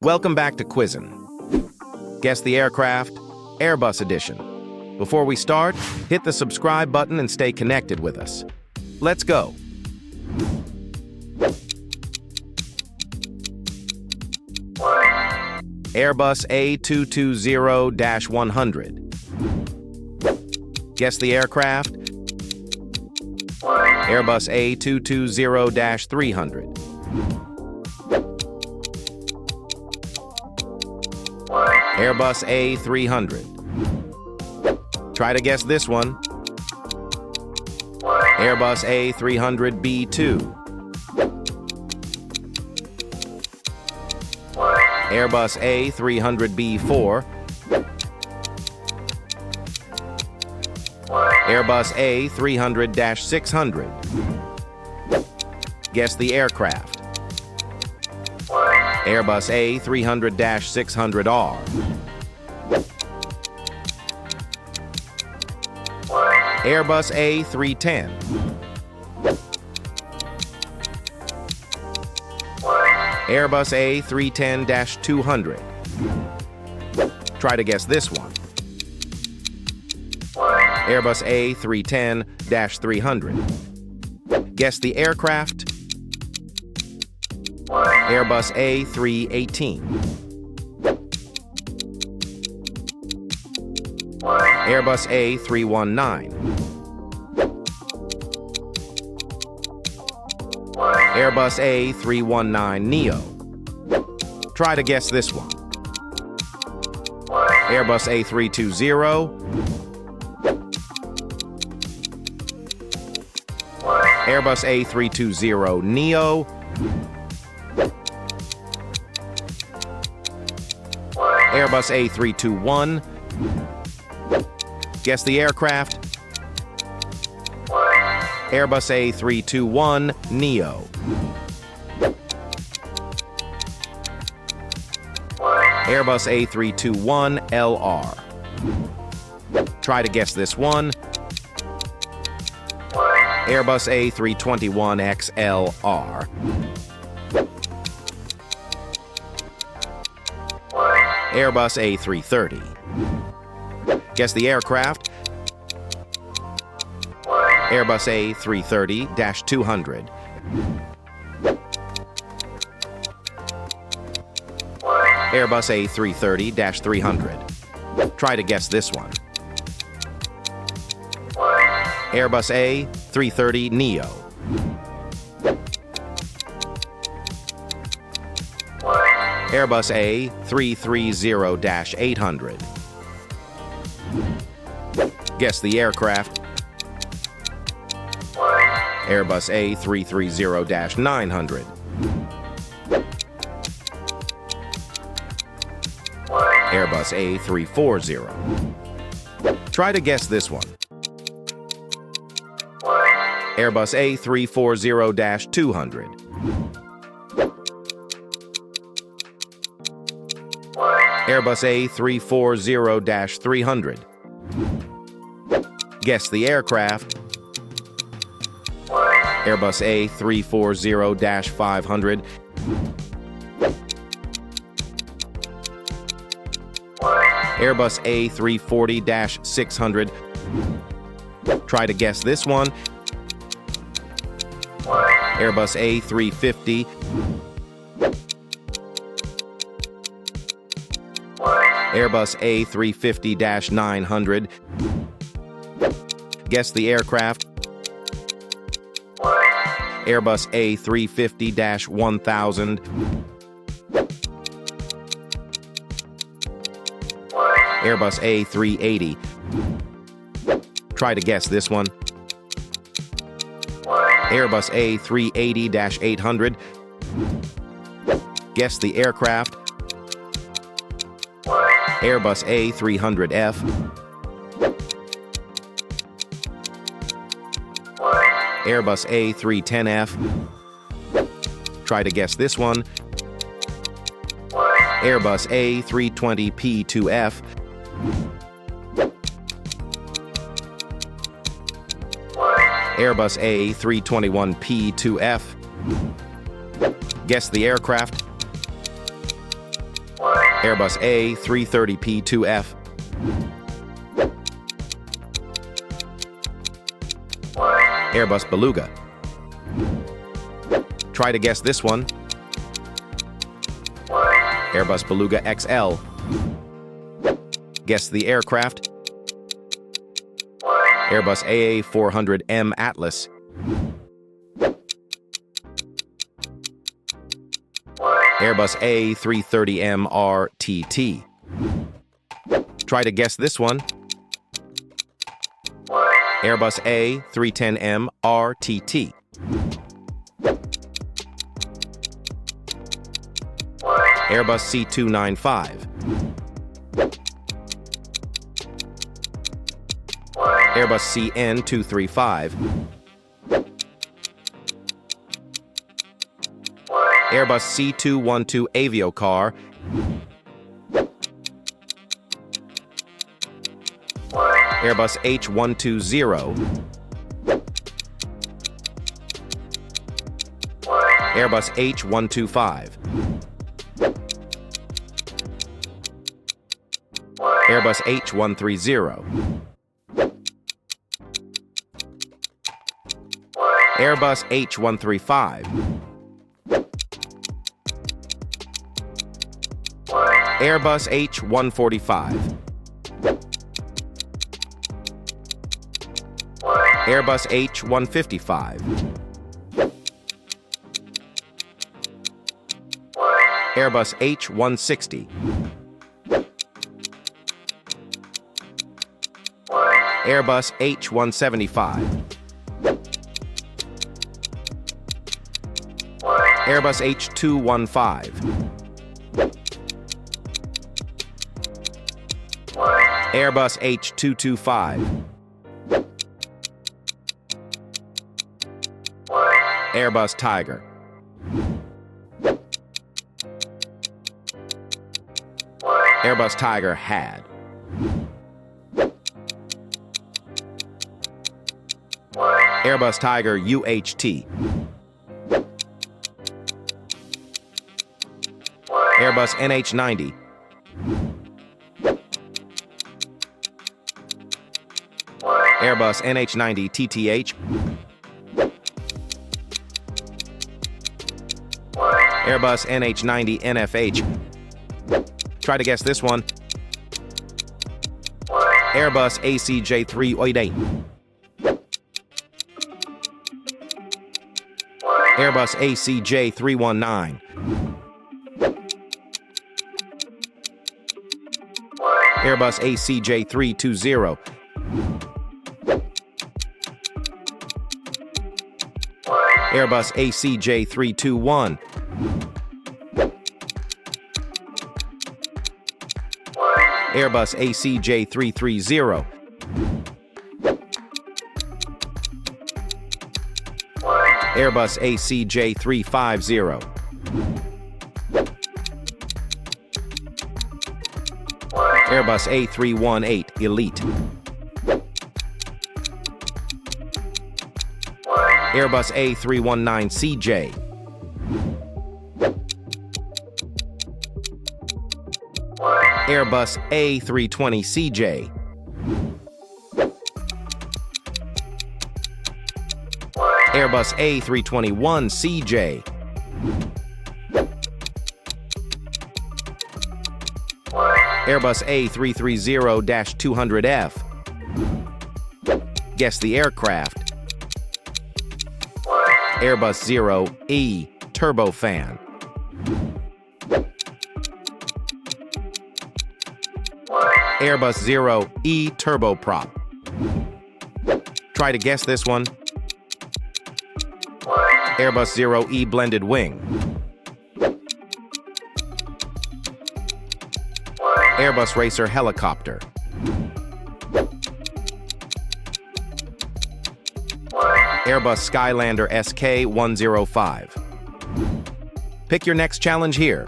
Welcome back to Quizzen. Guess the aircraft, Airbus edition. Before we start, hit the subscribe button and stay connected with us. Let's go. Airbus A220-100. Guess the aircraft, Airbus A220-300. Airbus A380. Try to guess this one. Airbus A380B2. Airbus A380B4. Airbus A300-600. Guess the aircraft. Airbus A300-600R. Airbus A310. Airbus A310-200. Try to guess this one. Airbus A310-300. Guess the aircraft. Airbus A318. Airbus A319. Airbus A319neo. Try to guess this one. Airbus A320. Airbus A320neo. Airbus A321. Guess the aircraft. Airbus A321neo. Airbus A321LR. Try to guess this one. Airbus A321XLR. Airbus A330. Guess the aircraft. Airbus A330-200. Airbus A330-300. Try to guess this one. Airbus A330neo. Airbus A330-800. Guess the aircraft. Airbus A330-900. Airbus A340. Try to guess this one. Airbus A340-200. Airbus A340-300. Guess the aircraft. Airbus A340-500. Airbus A340-600. Try to guess this one. Airbus A350. Airbus A350-900. Guess the aircraft. Airbus A350-1000. Airbus A380. Try to guess this one. Airbus A380-800. Guess the aircraft. Airbus A300F. Airbus A310F. Try to guess this one. Airbus A320P2F. Airbus A321P2F. Guess the aircraft. Airbus A330P2F, Airbus Beluga. Try to guess this one. Airbus Beluga XL. Guess the aircraft. Airbus A400M Atlas. Airbus A330M RTT. Try to guess this one. Airbus A310M RTT. Airbus C295. Airbus CN235. Airbus C212 Aviocar. Airbus H120. Airbus H125. Airbus H130. Airbus H135. Airbus H145. Airbus H155. Airbus H160. Airbus H175. Airbus H215. Airbus H225. Airbus Tiger. Airbus Tiger had. Airbus Tiger UHT. Airbus NH90. Airbus NH90 TTH. Airbus NH90 NFH. Try to guess this one. Airbus ACJ380. Airbus ACJ319. Airbus ACJ320. Airbus ACJ321. Airbus ACJ330. Airbus ACJ350. Airbus A318 Elite. Airbus A319 CJ. Airbus A320 CJ. Airbus A321 CJ. Airbus A330-200F. Guess the aircraft. Airbus Zero-E turbofan. Airbus Zero-E turboprop. Try to guess this one. Airbus Zero-E blended wing. Airbus Racer helicopter. Airbus Skylander SK-105. Pick your next challenge here.